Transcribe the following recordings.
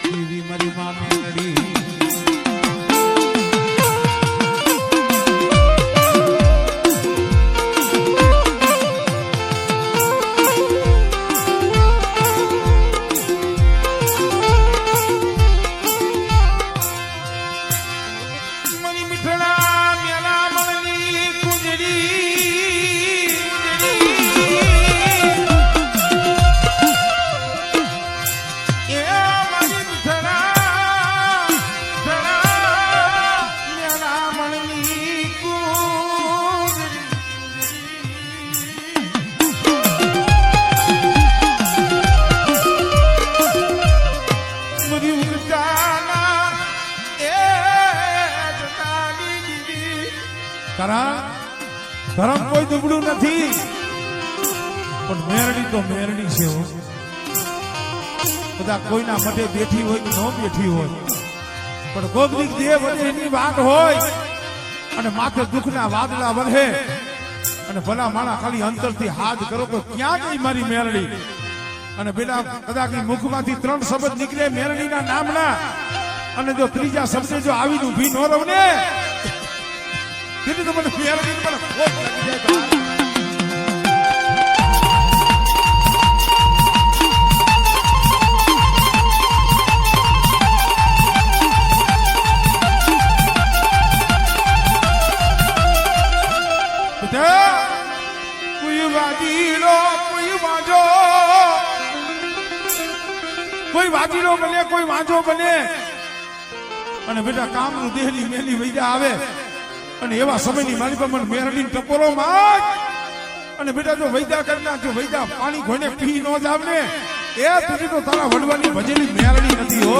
એવી મારી માં મેલડી ધર્મ કોઈ દુબળું નથી પણ મેરડી તો મેરડી છે બધા કોઈના મઢે બેઠી હોય કે ન બેઠી હોય પણ ગોગનિક દેવ અને એની વાત હોય અને માથે દુઃખના વાદળા વરહે અને ભલા માણા ખાલી અંતરથી હાથ કરો તો ક્યાં ગઈ મારી મેરડી અને બેટા કદાચ મુખમાંથી 3 શબ્દ નીકળે મેરડીના નામના અને જો ત્રીજા શબ્દે જો આવીને ઊભી ન રહે તો મને મેરડી મને ખોટ લાગી જાય કોઈ વાજીલો બને કોઈ વાંજો બને અને બેટા કામનું દેહની મેલી વૈજા આવે અને એવા સમયની મારી પર મને મેરડી ટપોરો માગ અને બેટા જો વૈદા કરના જો વૈદા પાણી ઘોઈને પી ન જાવ ને એ તુજી તો તારા વડવાની ભજેલી મેરડી નથી હો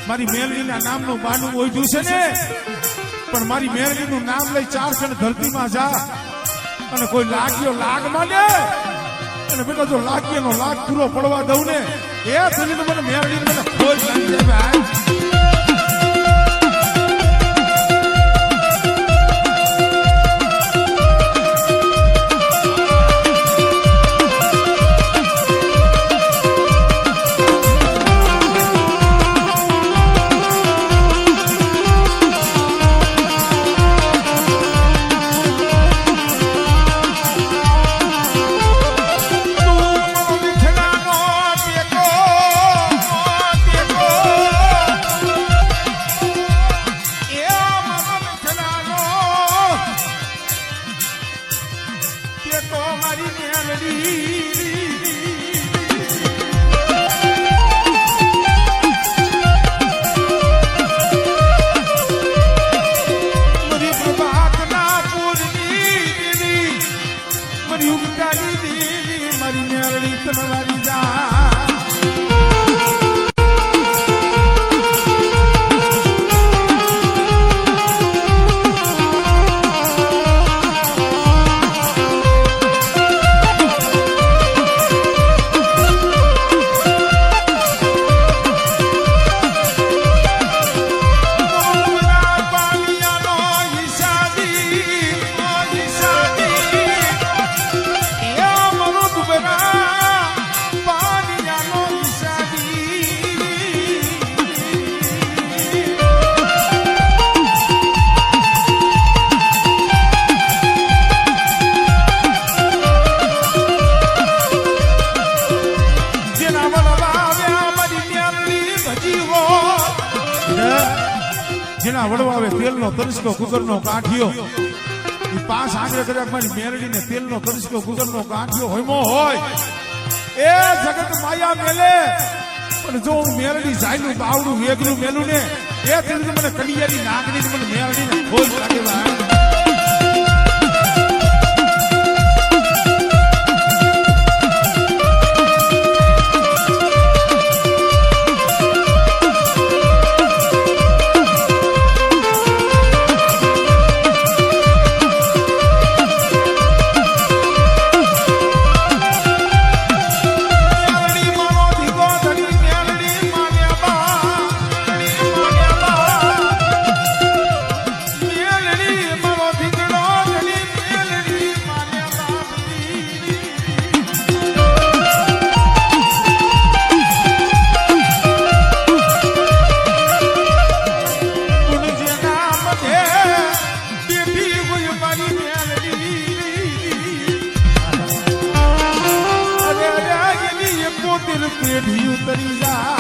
મારી મેરડીના નામનું બાનું ઓઢ્યું છે ને પણ મારી મેરડીનું નામ લઈ 4 ક્ષણ ધરતીમાં જા અને કોઈ લાગ્યો લાગ માંડે અને બેટા જો લાગ્યનો લાગ પૂરો પડવા દઉં ને એ થઈને તો મને મેરડી મને ખોજ લાગી જાય ભાઈ જેના વડવાવે તેલનો તરસનો કુકરનો કાઠિયો એ 5 આંગળે કદાચ મારી મેરડીને તેલનો કરશો ગુગરનો ગાંઠિયો હોયમો હોય એ જગત માયા મેલે પણ જો હું મેરડી જાયનું બાવડું વેગનું મેલું ને એ તેલથી મને કડિયાની નાગડી મને મેરડીને ખોજ લાગે ભાઈ પેઢી ઉતરી જા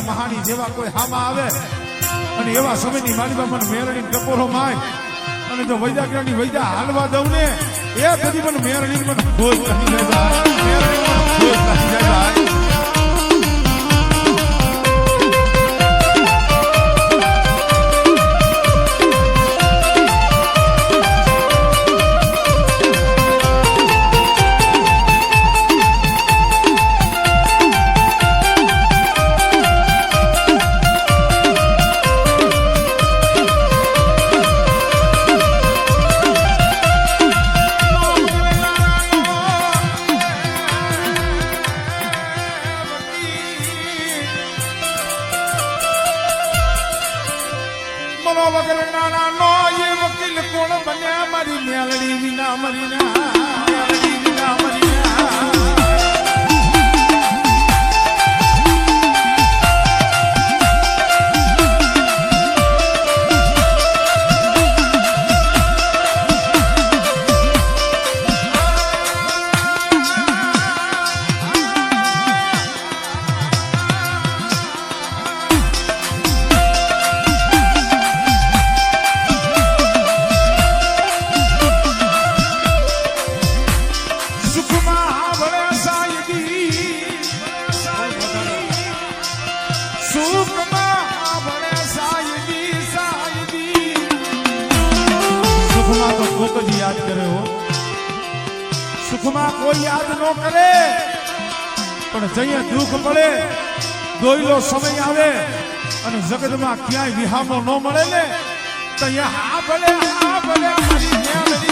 મહાની જેવા કોઈ હામાં આવે અને એવા સમયની મારી મને મેરડી ટકોરો માય અને જો વૈદાગ્રાની વૈદા હાલવા દઉં ને એ બધી મને મેરડી મને ખોજ કરી જાય મેરડી મને ખોજ કરી જાય વગર નાના નો એ વકીલ કોણ બન્યા મારી મેલડી વિના મરીના મેલડી વિના મરીના યાદ કરે હો સુખમાં કોઈ યાદ ન કરે પણ જઈએ દુઃખ પડે દોયલો સમય આવે અને જગતમાં ક્યાંય વિહામો ન મળે ને તો અહીંયા આ ભલે મારી મેલડી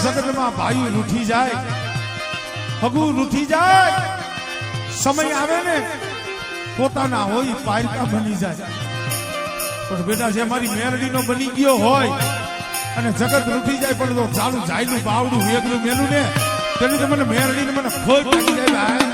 જગતમાં ભાઈ રૂઠી જાય હગુ રૂઠી જાય સમય આવે ને પોતાના હોય પાયકા બની જાય પણ બેટા જે મારી મેરડીનો બની ગયો હોય અને જગત લૂટી જાય પણ તો ચાલુ જાયનું બાવડું વેગનું મેલું ને તેની તો મને મેરડીને મને ખોટ લાગી જાય ભાઈ.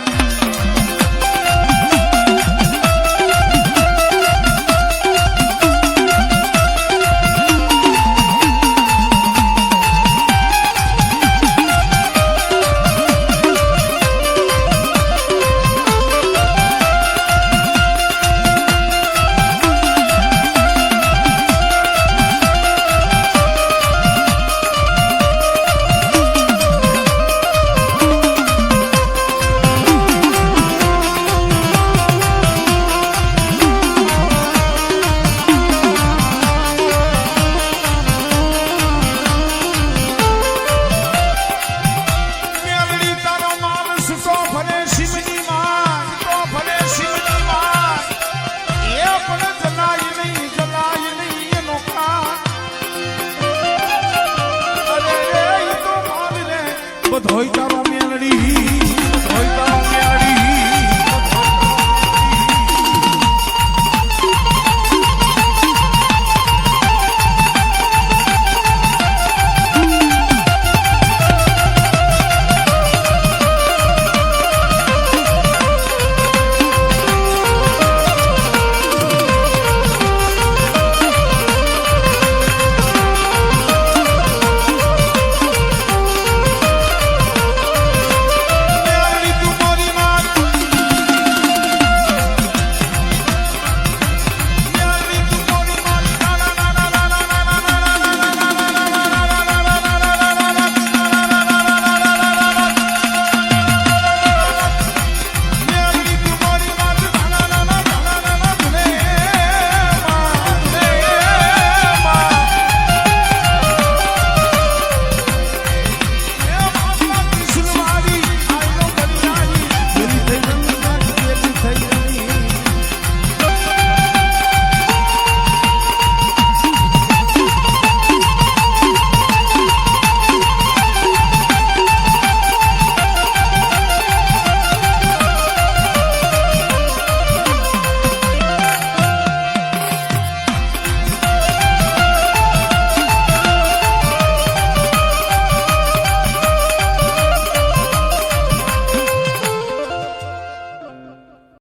બધોય તારો